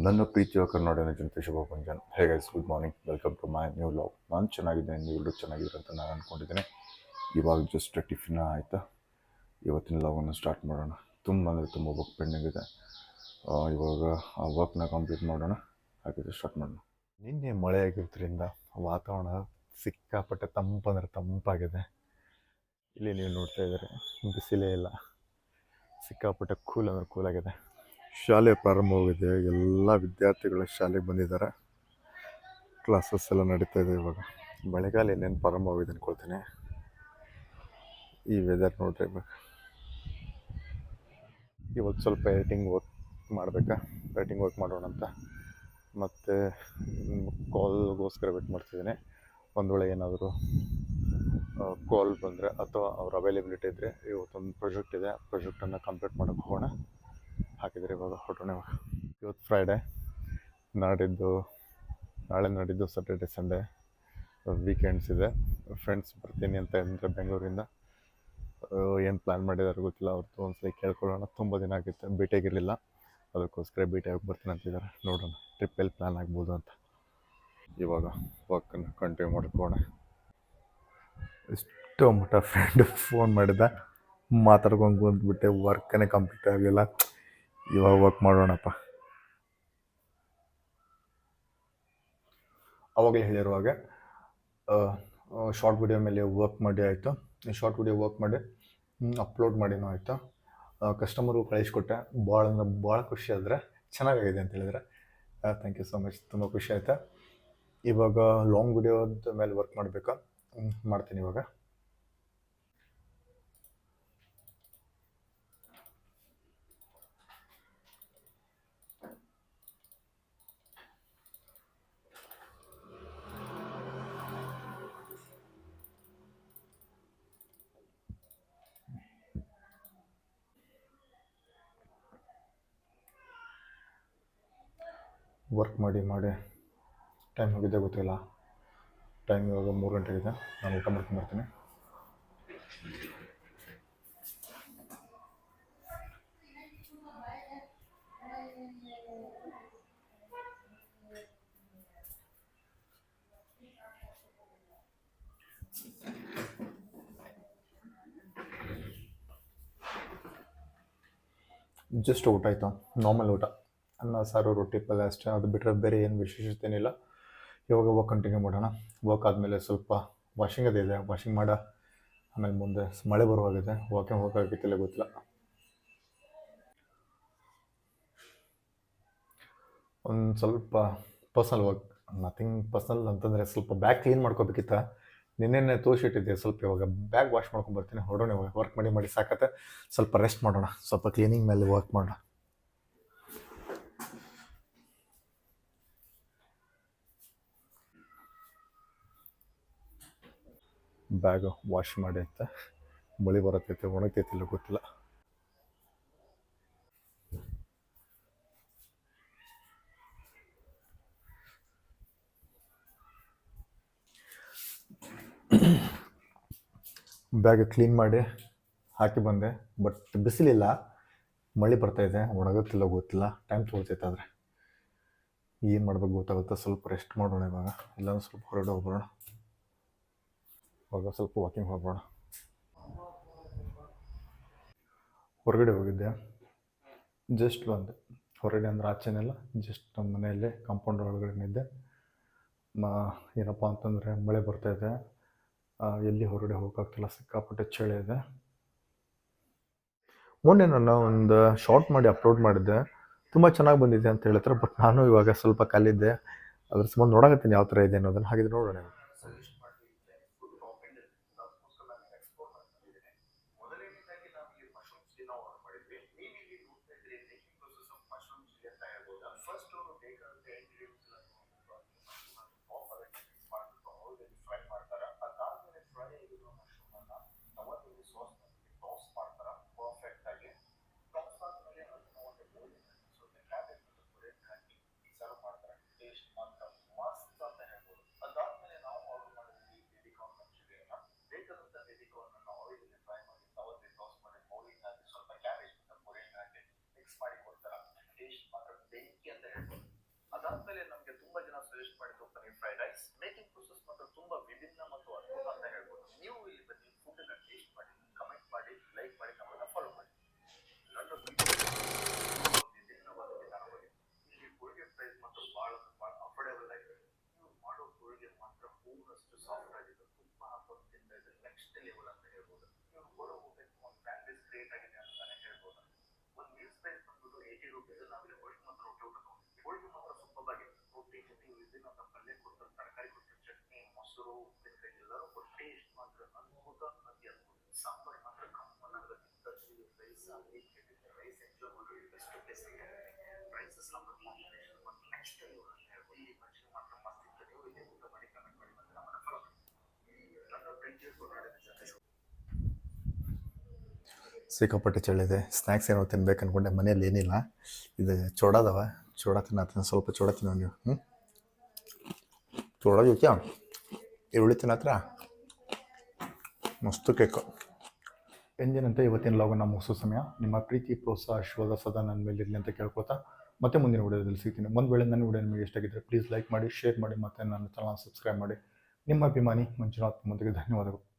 ನನ್ನ ಪ್ರೀತಿಯ ಕರ್ನಾಟಕ ಜನತೆ ಶುಭ ಮುಂಜಾನೆ. Hey guys, good morning, welcome to my new vlog. ನಾನು ಚೆನ್ನಾಗಿದ್ದೇನೆ, ನೀವೆಲ್ಲರೂ ಚೆನ್ನಾಗಿದ್ದೀರ ಅಂತ ನಾನು ಅಂದ್ಕೊಂಡಿದ್ದೇನೆ. ಇವಾಗ ಜಸ್ಟ್ ಟಿಫಿನ್ ಆಯಿತಾ, ಇವತ್ತಿನ ವ್ಲಾಗನ್ನು ಸ್ಟಾರ್ಟ್ ಮಾಡೋಣ. ತುಂಬ ಅಂದರೆ ತುಂಬ ವರ್ಕ್ ಪೆಂಡಿಂಗ್ ಇದೆ. ಇವಾಗ ಆ ವರ್ಕ್ನ ಕಂಪ್ಲೀಟ್ ಮಾಡೋಣ, ಹಾಗಿದ್ರೆ ಸ್ಟಾರ್ಟ್ ಮಾಡೋಣ. ನಿನ್ನೆ ಮಳೆ ಆಗಿರೋದ್ರಿಂದ ವಾತಾವರಣ ಸಿಕ್ಕಾಪಟ್ಟೆ ತಂಪಂದರೆ ತಂಪಾಗಿದೆ. ಇಲ್ಲಿ ನೀವು ನೋಡ್ತಾ ಇದ್ದಾರೆ, ಬಿಸಿಲೇ ಇಲ್ಲ, ಸಿಕ್ಕಾಪಟ್ಟೆ ಕೂಲ್ ಅಂದರೆ ಕೂಲಾಗಿದೆ. ಶಾಲೆ ಪ್ರಾರಂಭವಾಗಿದೆ, ಎಲ್ಲ ವಿದ್ಯಾರ್ಥಿಗಳು ಶಾಲೆಗೆ ಬಂದಿದ್ದಾರೆ. ಕ್ಲಾಸಸ್ ಎಲ್ಲ ನಡೀತಾ ಇದೆ. ಇವಾಗ ಮಳೆಗಾಲ ಇನ್ನೇನು ಪ್ರಾರಂಭವಾಗಿದೆ ಅಂದ್ಕೊಳ್ತೀನಿ. ಈ ವೆದರ್ ನೋಡ್ರಿ. ಇವತ್ತು ಸ್ವಲ್ಪ ಎಡಿಟಿಂಗ್ ವರ್ಕ್ ಮಾಡಬೇಕಾ, ಎಡಿಟಿಂಗ್ ವರ್ಕ್ ಮಾಡೋಣ ಅಂತ. ಮತ್ತು ಕಾಲ್ಗೋಸ್ಕರ ವೇಟ್ ಮಾಡ್ತಿದ್ದೀನಿ. ಒಂದು ವೇಳೆ ಏನಾದರೂ ಕಾಲ್ ಬಂದರೆ ಅಥವಾ ಅವ್ರ ಅವೈಲೇಬಿಲಿಟಿ ಇದ್ದರೆ ಇವತ್ತೊಂದು ಪ್ರಾಜೆಕ್ಟ್ ಇದೆ, ಪ್ರಾಜೆಕ್ಟನ್ನು ಕಂಪ್ಲೀಟ್ ಮಾಡೋಕ್ಕೆ ಹೋಗೋಣ. ಹಾಕಿದರೆ ಇವಾಗ ಹೊರಟೋಣ. ಇವತ್ತು ಫ್ರೈಡೇ, ನಾಳೆ ನಾಡಿದ್ದು ಸ್ಯಾಟರ್ಡೆ ಸಂಡೇ ವೀಕೆಂಡ್ಸ್ ಇದೆ. ಫ್ರೆಂಡ್ಸ್ ಬರ್ತೀನಿ ಅಂತ ಅಂದರೆ ಬೆಂಗಳೂರಿಂದ ಏನು ಪ್ಲ್ಯಾನ್ ಮಾಡಿದಾರೆ ಗೊತ್ತಿಲ್ಲ. ಅವ್ರದ್ದು ಒಂದ್ಸಲ ಕೇಳ್ಕೊಳ್ಳೋಣ. ತುಂಬ ದಿನ ಆಗಿತ್ತು, ಭೇಟಿಯಾಗಿರಲಿಲ್ಲ, ಅದಕ್ಕೋಸ್ಕರ ಭೇಟಿಯಾಗಿ ಬರ್ತೀನಿ ಅಂತಿದ್ದಾರೆ. ನೋಡೋಣ ಟ್ರಿಪ್ ಎಲ್ಲಿ ಪ್ಲ್ಯಾನ್ ಆಗ್ಬೋದು ಅಂತ. ಇವಾಗ ವರ್ಕನ್ನು ಕಂಟಿನ್ಯೂ ಮಾಡ್ಕೋಣ. ಇಷ್ಟು ಮಟ್ಟ ಫ್ರೆಂಡ್ ಫೋನ್ ಮಾಡಿದ್ದ, ಮಾತಾಡ್ಕೊಂಡು ಬಂದುಬಿಟ್ಟೆ, ವರ್ಕನ್ನೇ ಕಂಪ್ಲೀಟ್ ಆಗಲಿಲ್ಲ. ಇವಾಗ ವರ್ಕ್ ಮಾಡೋಣಪ್ಪ. ಅವಾಗಲೇ ಹೇಳಿರುವಾಗ ಶಾರ್ಟ್ ವಿಡಿಯೋ ಮೇಲೆ ವರ್ಕ್ ಮಾಡಿ ಆಯಿತು. ಶಾರ್ಟ್ ವಿಡಿಯೋ ವರ್ಕ್ ಮಾಡಿ ಅಪ್ಲೋಡ್ ಮಾಡಿನೂ ಆಯಿತು. ಕಸ್ಟಮರ್ಗೂ ಕಳಿಸ್ಕೊಟ್ಟೆ. ಭಾಳ ಅಂದರೆ ಭಾಳ ಖುಷಿ ಆದರೆ ಚೆನ್ನಾಗಾಗಿದೆ ಅಂತ ಹೇಳಿದರೆ ಥ್ಯಾಂಕ್ ಯು ಸೊ ಮಚ್, ತುಂಬ ಖುಷಿ ಆಯಿತಾ. ಇವಾಗ ಲಾಂಗ್ ವಿಡಿಯೋದ ಮೇಲೆ ವರ್ಕ್ ಮಾಡಬೇಕಾ, ಮಾಡ್ತೀನಿ ಇವಾಗ. ವರ್ಕ್ ಮಾಡಿ ಟೈಮ್ ಹೋಗಿದ್ದೆ ಗೊತ್ತಿಲ್ಲ. ಟೈಮ್ ಇವಾಗ 3 ಗಂಟೆ ಆಗಿದೆ. ನಾನು ಊಟ ಮಾಡ್ಕೊಂಡ್ಬರ್ತೀನಿ. ಜಸ್ಟ್ ಊಟ ಆಯಿತು, ನಾರ್ಮಲ್ ಊಟ, ಅನ್ನ ಸಾರು ರೊಟ್ಟಿ ಪಲ್ಯ ಅಷ್ಟೇ. ಅದು ಬಿಟ್ಟರೆ ಬೇರೆ ಏನು ವಿಶೇಷತೆ ಏನಿಲ್ಲ. ಇವಾಗ ವರ್ಕ್ ಕಂಟಿನ್ಯೂ ಮಾಡೋಣ. ವರ್ಕ್ ಆದಮೇಲೆ ಸ್ವಲ್ಪ ವಾಷಿಂಗ್ ಇದೆ, ವಾಷಿಂಗ್ ಆಮೇಲೆ ಮುಂದೆ ಮಳೆ ಬರುವಾಗಿದೆ. ವಾಕಿಂಗ್ ಹೋಗೋಕ್ಕಾಗಿತ್ತಿಲ್ಲ ಗೊತ್ತಿಲ್ಲ. ಒಂದು ಸ್ವಲ್ಪ ಪರ್ಸ್ನಲ್ ವರ್ಕ್, ನಥಿಂಗ್ ಪರ್ಸ್ನಲ್ ಅಂತಂದರೆ ಸ್ವಲ್ಪ ಬ್ಯಾಗ್ ಕ್ಲೀನ್ ಮಾಡ್ಕೋಬೇಕಿತ್ತ. ನಿನ್ನೆ ತೋರಿಸಿಟ್ಟಿದ್ದೆ, ಸ್ವಲ್ಪ ಇವಾಗ ಬ್ಯಾಗ್ ವಾಶ್ ಮಾಡ್ಕೊಂಡ್ಬರ್ತೀನಿ. ಹೊರಡೋಣ. ಇವಾಗ ವರ್ಕ್ ಮಾಡಿ ಸಾಕತ್ತೆ, ಸ್ವಲ್ಪ ರೆಸ್ಟ್ ಮಾಡೋಣ, ಸ್ವಲ್ಪ ಕ್ಲೀನಿಂಗ್ ಮೇಲೆ ವರ್ಕ್ ಮಾಡೋಣ. ಬ್ಯಾಗ್ ವಾಶ್ ಮಾಡಿ ಅಂತ ಮಳೆ ಬರತೈತೆ, ಒಣಗ್ತೈತಿಲ್ಲ ಗೊತ್ತಿಲ್ಲ. ಬ್ಯಾಗ್ ಕ್ಲೀನ್ ಮಾಡಿ ಹಾಕಿ ಬಂದೆ, ಬಟ್ ಬಿಸಿಲಿಲ್ಲ, ಮಳೆ ಬರ್ತಾಯಿದೆ, ಒಣಗುತ್ತಿಲ್ಲ ಗೊತ್ತಿಲ್ಲ. ಟೈಮ್ ತೊಗೊಳ್ತೈತೆ, ಆದರೆ ಏನು ಮಾಡ್ಬೇಕು ಗೊತ್ತಾಗುತ್ತೆ. ಸ್ವಲ್ಪ ರೆಸ್ಟ್ ಮಾಡೋಣ ಇವಾಗ, ಇಲ್ಲಾಂದ್ರೆ ಸ್ವಲ್ಪ ಹೊರಗಡೆ ಹೋಗ್ಬೋಣ. ಇವಾಗ ಸ್ವಲ್ಪ ವಾಕಿಂಗ್ ಹೋಗೋಣ. ಹೊರಗಡೆ ಹೋಗಿದ್ದೆ, ಜಸ್ಟ್ ಬಂದೆ. ಹೊರಗಡೆ ಅಂದರೆ ಆಚೆನೆಲ್ಲ, ಜಸ್ಟ್ ನಮ್ಮ ಮನೆಯಲ್ಲೇ ಕಾಂಪೌಂಡ್ ಒಳಗಡೆ ಇದ್ದೆ. ಏನಪ್ಪ ಅಂತಂದರೆ ಮಳೆ ಬರ್ತಾಯಿದೆ, ಎಲ್ಲಿ ಹೊರಗಡೆ ಹೋಗೋಕ್ಕಾಗ್ತಿಲ್ಲ, ಸಿಕ್ಕಾಪಟ್ಟೆ ಚಳಿ ಇದೆ. ಮೊನ್ನೆ ನಾನು ಒಂದು ಶಾರ್ಟ್ ಮಾಡಿ ಅಪ್ಲೋಡ್ ಮಾಡಿದ್ದೆ, ತುಂಬ ಚೆನ್ನಾಗಿ ಬಂದಿದೆ ಅಂತ ಹೇಳ್ತಾರೆ. ಬಟ್ ನಾನು ಇವಾಗ ಸ್ವಲ್ಪ ಕಲಿದ್ದೆ, ಅದ್ರ ಸಂಬಂಧ ನೋಡಕತ್ತೀನಿ ಯಾವ ಥರ ಇದೆ ಅನ್ನೋದನ್ನು. ಹಾಗಿದ್ರೆ ನೋಡೋಣ. ಸಿಕ್ಕಾಪಟ್ಟೆ ಚಳಿದೆ. ಸ್ನ್ಯಾಕ್ಸ್ ಏನೋ ತಿನ್ಬೇಕು ಅನ್ಕೊಂಡೆ, ಮನೇಲಿ ಏನಿಲ್ಲ. ಇದು ಚೂಡದವ, ಚೂಡ ತಿನ್ನತ್ತ, ಸ್ವಲ್ಪ ಚೂಡ ತಿನ್ನೋ ನೀವು. ಚೂಡ ಜೊತೆ ಈರುಳ್ಳಿ ತಿನ್ನತ್ರ ಮಸ್ತು ಕೇಕು. ಎಂದಿನಂತೆ ಇವತ್ತಿನ ಲಾಗನ್ನ ಮುಗಿಸೋ ಸಮಯ. ನಿಮ್ಮ ಪ್ರೀತಿ ಪ್ರೋತ್ಸಾಹ ಆಶೀರ್ವಾದ ಸದಾ ನನ್ನ ಮೇಲೆ ಇರಲಿ ಅಂತ ಕೇಳ್ಕೊತಾ ಮತ್ತೆ ಮುಂದಿನ ವಿಡಿಯೋದಲ್ಲಿ ಸಿಗ್ತೀನಿ. ಒಂದು ವೇಳೆ ನನ್ನ ವಿಡಿಯೋ ನಿಮಗೆ ಇಷ್ಟ ಆಗಿದ್ದರೆ ಪ್ಲೀಸ್ ಲೈಕ್ ಮಾಡಿ, ಶೇರ್ ಮಾಡಿ ಮತ್ತು ನನ್ನ ಚಾನಲ್ ಸಬ್ಸ್ಕ್ರೈಬ್ ಮಾಡಿ. ನಿಮ್ಮ ಅಭಿಮಾನಿ ಮಂಜುನಾಥ್. ಮುಂದಿಗೆ ಧನ್ಯವಾದಗಳು.